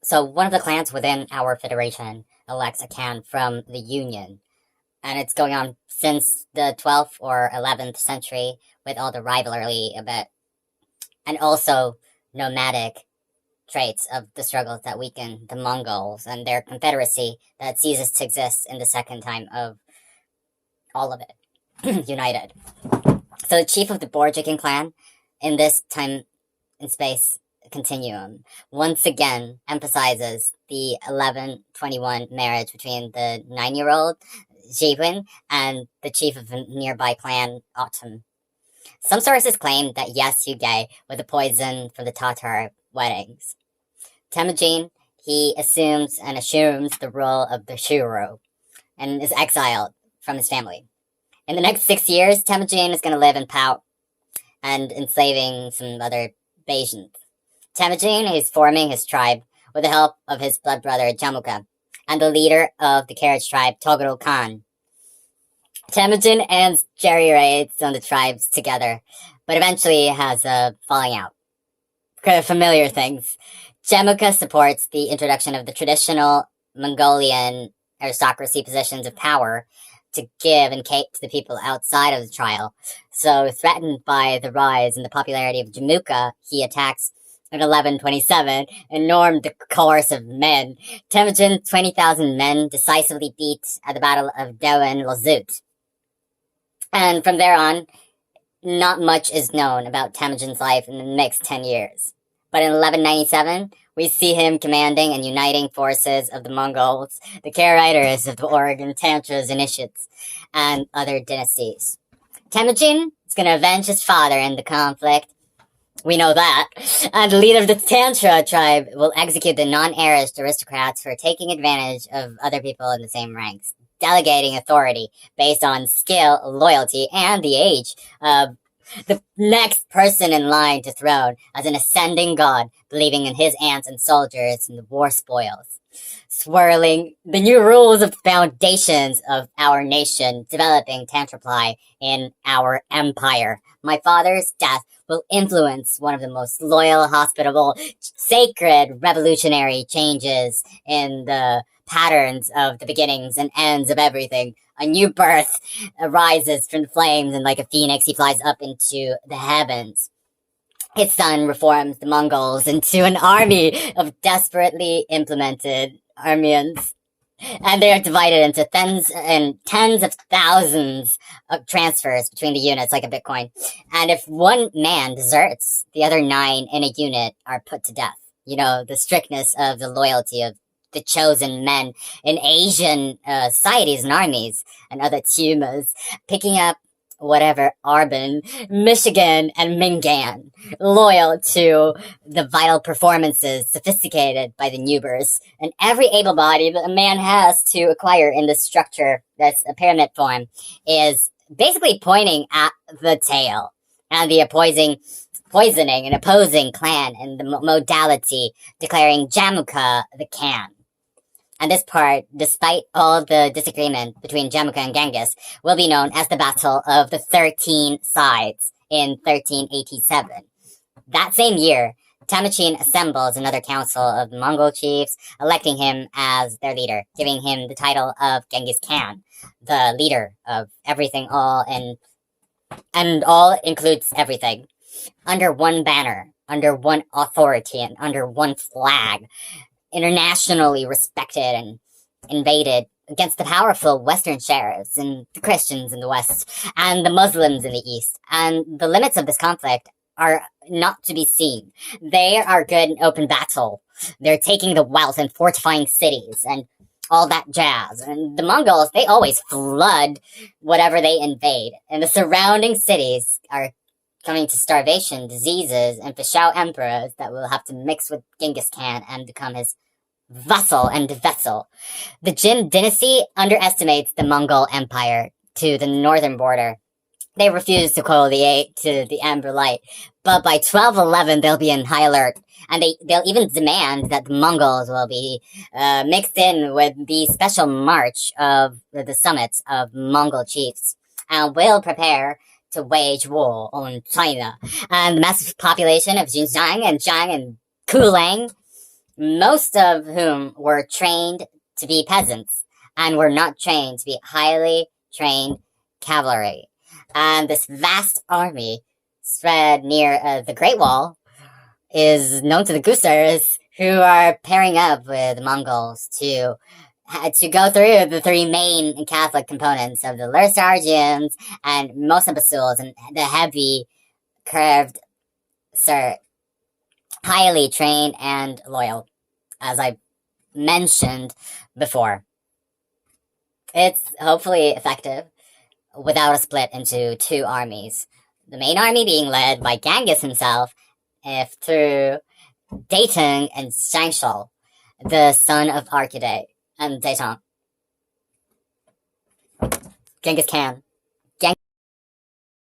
So one of the clans within our federation elects a Khan from the Union, and it's going on since the 12th or 11th century with all the rivalry a bit, and also nomadic traits of the struggles that weaken the Mongols and their confederacy that ceases to exist in the second time of all of it united. So the chief of the Borjikin clan in this time and space continuum once again emphasizes the 1121 marriage between the 9-year-old Jiwin and the chief of a nearby clan, Autumn. Some sources claim that yes, Yuge was the poison for the Tatar weddings. Temujin, he assumes the role of the Shuro and is exiled from his family. In the next 6 years, Temujin is going to live in Pau and enslaving some other Bayesians. Temujin is forming his tribe with the help of his blood brother Jamuka and the leader of the carriage tribe, Toguro Khan. Temujin ends jerry raids on the tribes together, but eventually has a falling out. Familiar things. Jamuka supports the introduction of the traditional Mongolian aristocracy positions of power to give and cape to the people outside of the trial. So, threatened by the rise in the popularity of Jamuka, he attacks in 1127 and normed the course of men. Temujin's 20,000 men decisively beat at the Battle of Dewan Lazut. And from there on, not much is known about Temujin's life in the next 10 years. But in 1197, we see him commanding and uniting forces of the Mongols, the Karaiters of the Oregon Tantras Initiates, and other dynasties. Temujin is going to avenge his father in the conflict. We know that. And the leader of the Tantra tribe will execute the non-heiress aristocrats for taking advantage of other people in the same ranks, delegating authority based on skill, loyalty, and the age of the next person in line to throne as an ascending god, believing in his ants and soldiers and the war spoils. Swirling the new rules of foundations of our nation, developing Tantraply in our empire. My father's death will influence one of the most loyal, hospitable, sacred, revolutionary changes in the patterns of the beginnings and ends of everything. A new birth arises from the flames, and like a phoenix, he flies up into the heavens. His son reforms the Mongols into an army of desperately implemented Armenians. And they are divided into tens of thousands of transfers between the units, like a Bitcoin. And if one man deserts, the other 9 in a unit are put to death. You know, the strictness of the loyalty of the chosen men in Asian societies and armies and other tumors, picking up whatever Arbon, Michigan, and Mingan, loyal to the vital performances sophisticated by the Newbers, and every able body that a man has to acquire in this structure that's a pyramid form is basically pointing at the tail and the poisoning and opposing clan and the modality declaring Jamuka the Khan. And this part, despite all the disagreement between Jamuka and Genghis, will be known as the Battle of the 13 Sides in 1387. That same year, Temujin assembles another council of Mongol chiefs, electing him as their leader, giving him the title of Genghis Khan, the leader of everything all, and all includes everything, under one banner, under one authority, and under one flag, internationally respected and invaded against the powerful Western sheriffs and the Christians in the West and the Muslims in the East. And the limits of this conflict are not to be seen. They are good in open battle. They're taking the wealth and fortifying cities and all that jazz. And the Mongols, they always flood whatever they invade. And the surrounding cities are coming to starvation, diseases, and Fashao emperors that will have to mix with Genghis Khan and become his vassal and vessel. The Jin dynasty underestimates the Mongol Empire to the northern border. They refuse to coalesce to the Amber Light, but by 1211 they'll be in high alert, and they'll even demand that the Mongols will be mixed in with the special march of the summits of Mongol chiefs, and will prepare to wage war on China. And the massive population of Xinjiang and Jiang and Kulang most of whom were trained to be peasants and were not trained to be highly trained cavalry. And this vast army spread near the Great Wall is known to the Gusars, who are pairing up with Mongols to go through the three main Catholic components of the Lusargians and Mosambasuls and the heavy, curved, highly trained and loyal, as I mentioned before. It's hopefully effective without a split into two armies. The main army being led by Genghis himself, if through Dayton and Shangshul, the son of Arkade and Dayton. Genghis Khan.